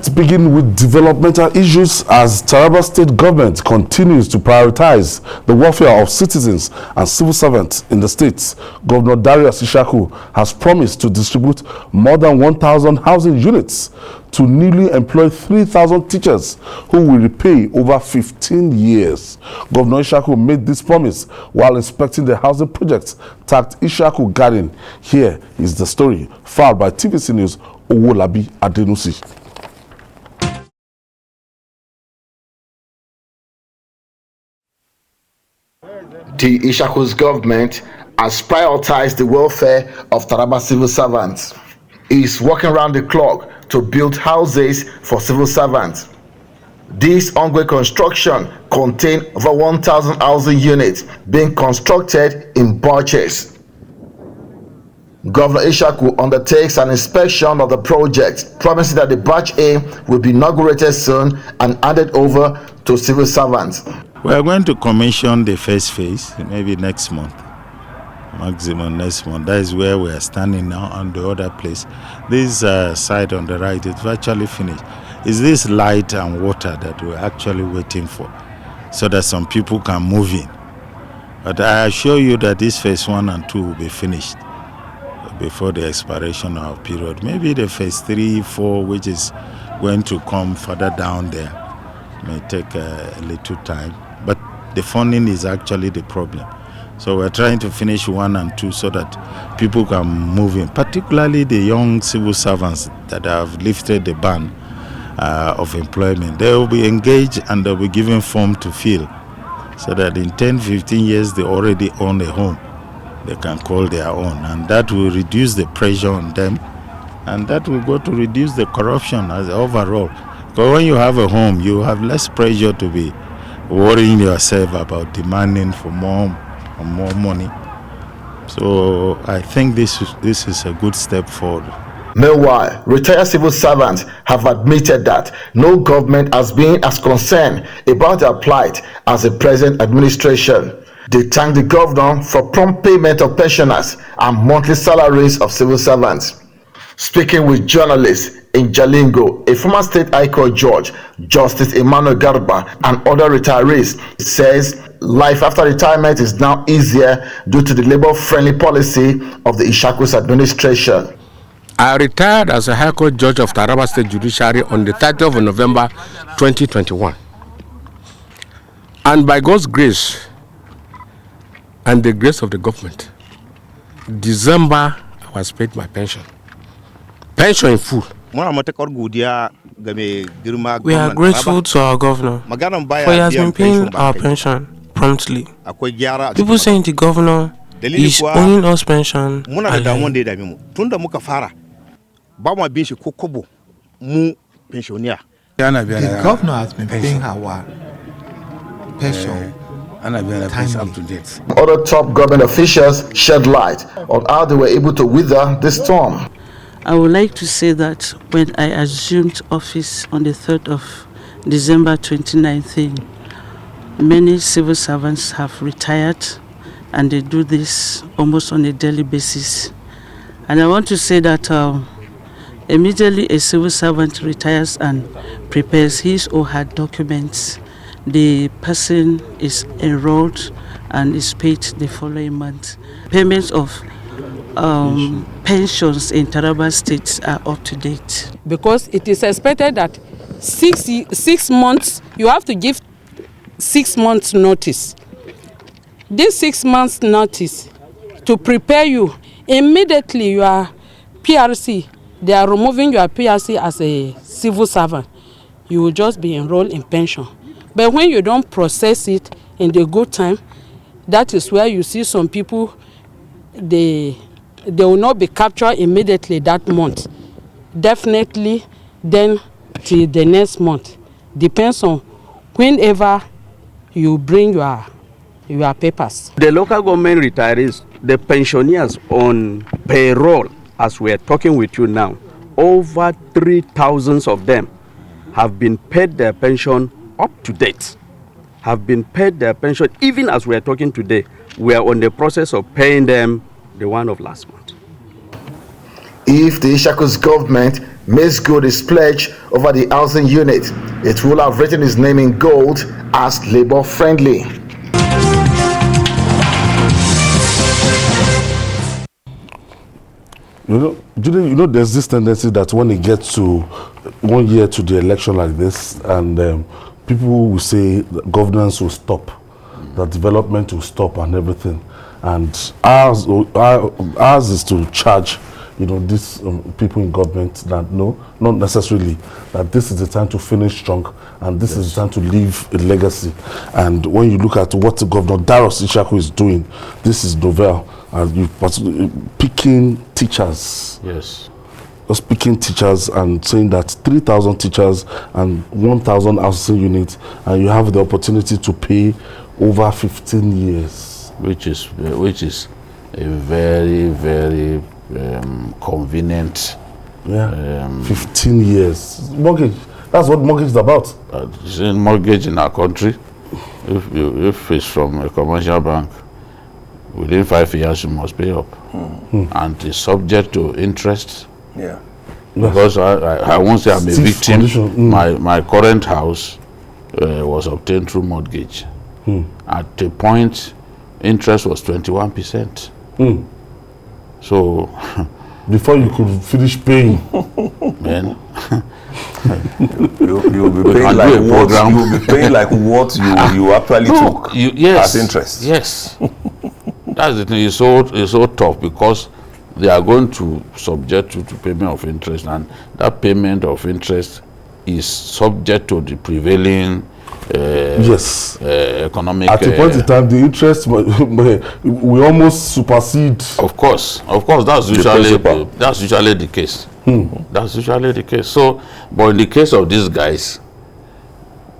Let's begin with developmental issues as Taraba State government continues to prioritize the welfare of citizens and civil servants in the state. Governor Darius Ishaku has promised to distribute more than 1,000 housing units to newly employed 3,000 teachers who will repay over 15 years. Governor Ishaku made this promise while inspecting the housing projects tagged Ishaku Garden. Here is the story, filed by TVC News Owolabi Adenusi. The Ishaku's government has prioritized the welfare of Taraba civil servants. He is working around the clock to build houses for civil servants. This ongoing construction contains over 1,000 housing units being constructed in batches. Governor Ishaku undertakes an inspection of the project, promising that the batch A will be inaugurated soon and handed over to civil servants. We are going to commission the first phase, maybe next month, maximum next month. That is where we are standing now. On the other place, this side on the right is virtually finished. It's this light and water that we're actually waiting for, so that some people can move in. But I assure you that this phase 1 and 2 will be finished before the expiration of our period. Maybe the phase 3, 4, which is going to come further down there, may take a little time. But the funding is actually the problem. So we're trying to finish 1 and 2 so that people can move in, particularly the young civil servants that have lifted the ban of employment. They will be engaged and they'll be given form to fill, so that in 10, 15 years they already own a home they can call their own, and that will reduce the pressure on them, and that will go to reduce the corruption as overall. Because when you have a home, you have less pressure to be worrying yourself about demanding for more money. So I think this is a good step forward. Meanwhile, retired civil servants have admitted that no government has been as concerned about their plight as the present administration. They thank the governor for prompt payment of pensioners and monthly salaries of civil servants. Speaking with journalists in Jalingo, a former state high court judge, Justice Emmanuel Garba, and other retirees, says life after retirement is now easier due to the labor-friendly policy of the Ishaku's administration. I retired as a High Court Judge of Taraba State Judiciary on the 30th of November 2021. And by God's grace and the grace of the government, December I was paid my pension. Pension in full. We are grateful to our governor, for he has been paying our pension promptly. People saying the governor is owing us pension. The governor has been paying our pension up to date. Other top government officials shed light on how they were able to weather this storm. I would like to say that when I assumed office on the 3rd of December 2019, many civil servants have retired, and they do this almost on a daily basis. And I want to say that immediately a civil servant retires and prepares his or her documents, the person is enrolled and is paid the following month. Payments of pensions in Taraba State are up to date. Because it is expected that 6 months, you have to give 6 months notice. This 6 months notice to prepare you, immediately your PRC, they are removing your PRC as a civil servant. You will just be enrolled in pension. But when you don't process it in the good time, that is where you see some people, they will not be captured immediately that month. Definitely then till the next month. Depends on whenever you bring your papers. The local government retirees, the pensioners on payroll, as we are talking with you now, over 3,000 of them have been paid their pension up to date. Have been paid their pension even as we are talking today. We are on the process of paying them the one of last month. If the Ishaku's government Ms. Good is pledged over the housing unit. It will have written his name in gold as labor-friendly. You know, there's this tendency that when it gets to 1 year to the election like this, and people will say that governance will stop, that development will stop and everything. And ours is to charge, these people in government that no, not necessarily, that this is the time to finish strong and this is the time to leave a legacy. And when you look at what Governor Darius Ishaku is doing, this is novel. And you picking teachers. Yes. Just picking teachers and saying that 3,000 teachers and 1,000 housing units, and you have the opportunity to pay over 15 years. Which is a very, very convenient. 15 years. Mortgage. That's what mortgage is about. Mortgage in our country, if it's from a commercial bank, within 5 years you must pay up. And it's subject to interest. Yeah. Because I won't say I'm a victim. My current house was obtained through mortgage. At a point, interest was 21%. So before you could finish paying, man, you'll be paying like what you actually took as interest. Yes. That's the thing. It's so tough because they are going to subject you to payment of interest, and that payment of interest is subject to the prevailing economic. At a point in time, the interest we almost supersede. Of course, that's usually the case. That's usually the case. So, but in the case of these guys,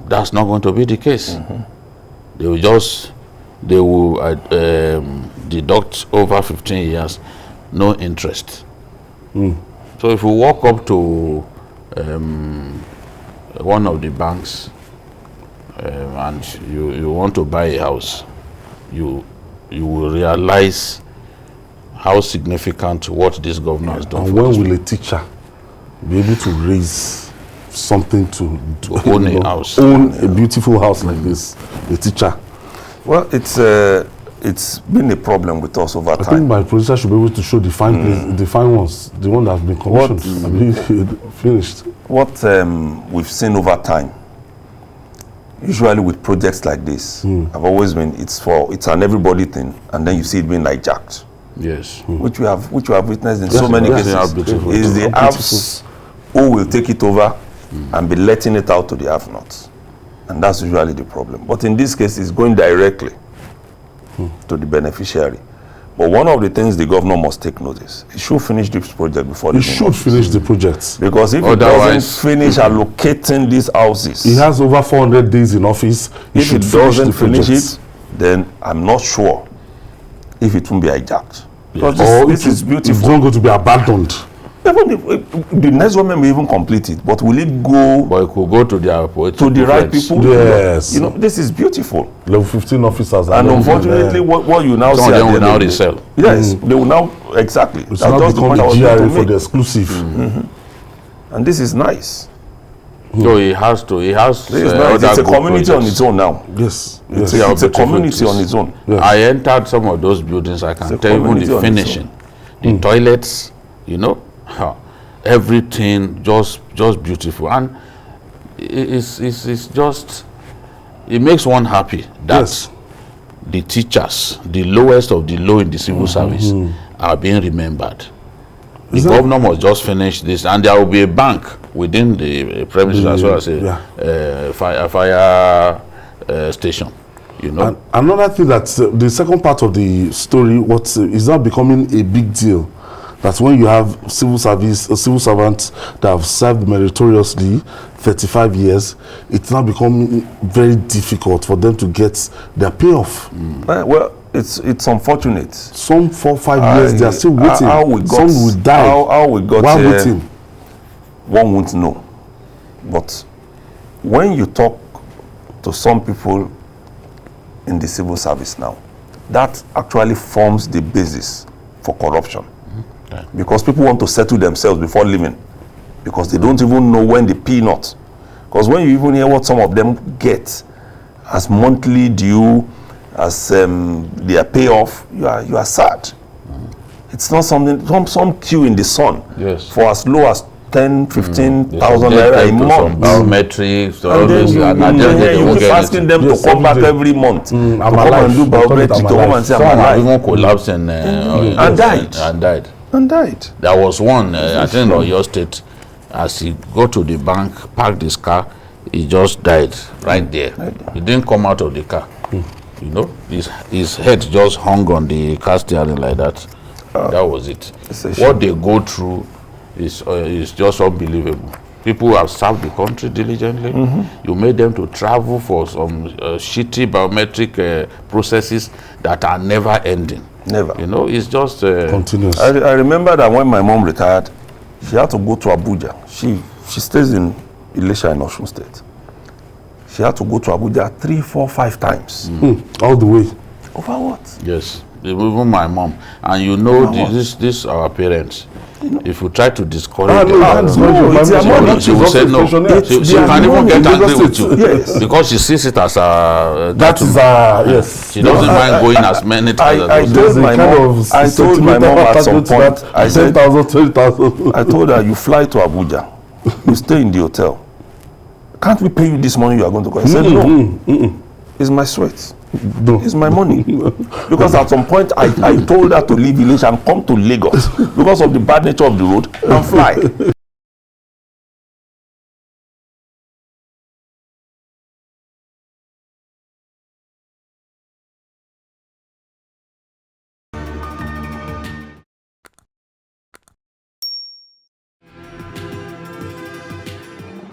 that's not going to be the case. They will deduct over 15 years, no interest. So if you walk up to one of the banks and you want to buy a house, you will realize how significant what this governor has done. And when will a teacher be able to raise something to own a house, own a beautiful house like this? A teacher. Well, it's been a problem with us over time. I think my producer should be able to show the fine ones, the one that have been commissioned, finished. What we've seen over time, usually with projects like this, I've always been it's an everybody thing, and then you see it being hijacked. Yes. Which we have witnessed in so many cases. Is the haves who will take it over and be letting it out to the have-nots. And that's usually the problem. But in this case, it's going directly to the beneficiary. But one of the things the governor must take notice, he should finish this project before he should finish the project. Because if he doesn't finish allocating these houses, he has over 400 days in office. If he doesn't finish it, then I'm not sure if it won't be hijacked. Because this is beautiful. It's not going to be abandoned. Even the next government may even complete it, but will it go? But it could go to the right people. Yes. This is beautiful. Level 15 officers. And unfortunately, what you now see, they will now resell. Yes, they will now exactly. It's now become the GRA for the exclusive. And this is nice. So he has to. Nice. It's a community on its own now. Yes. It's a community on its own. Yes. I entered some of those buildings. I can tell you the finishing, the toilets. Everything just beautiful, and it's just, it makes one happy that the teachers, the lowest of the low in the civil service, are being remembered. The governor must just finish this, and there will be a bank within the premises as well as a fire station. And another thing that the second part of the story, what is now becoming a big deal. That when you have civil servants that have served meritoriously 35 years, it's now becoming very difficult for them to get their payoff. Well, it's unfortunate. Some 4-5 years they are still waiting. Some will die. How we got while waiting. One won't know. But when you talk to some people in the civil service now, that actually forms the basis for corruption. Because people want to settle themselves before leaving. because they don't even know when they peanut. Because when you even hear what some of them get as monthly due, as their payoff, you are sad. It's not something, some queue in the sun for as low as 10, 15,000 naira a month. Biometrics, and then you keep asking them to come back every month to come and do biometrics, to come and say, I'm alive. Even collapsed and died. There was one, I think in your state, as he go to the bank, parked his car, he just died right there. He didn't come out of the car. You know, his head just hung on the car steering like that. That was it. What they go through is just unbelievable. People have served the country diligently. You made them to travel for some shitty biometric processes that are never ending. Never. You know, it's just continuous. I remember that when my mom retired, she had to go to Abuja. She stays in Ilesha in Osun State. She had to go to Abuja 3, 4, 5 times. All the way. Over what? Yes. Even my mom. And you know, this our parents. If you try to discourage them, she will say no. She can even get angry with you. Yes. Because she sees it as a... That is yes. She doesn't mind going as many times I told my mom at some point, I said, 10,000, 20,000. I told her, you fly to Abuja, you stay in the hotel. Can't we pay you this money you are going to go? I said, no. It's my sweat. No. It's my money. Because at some point, I told her to leave village and come to Lagos because of the bad nature of the road and fly.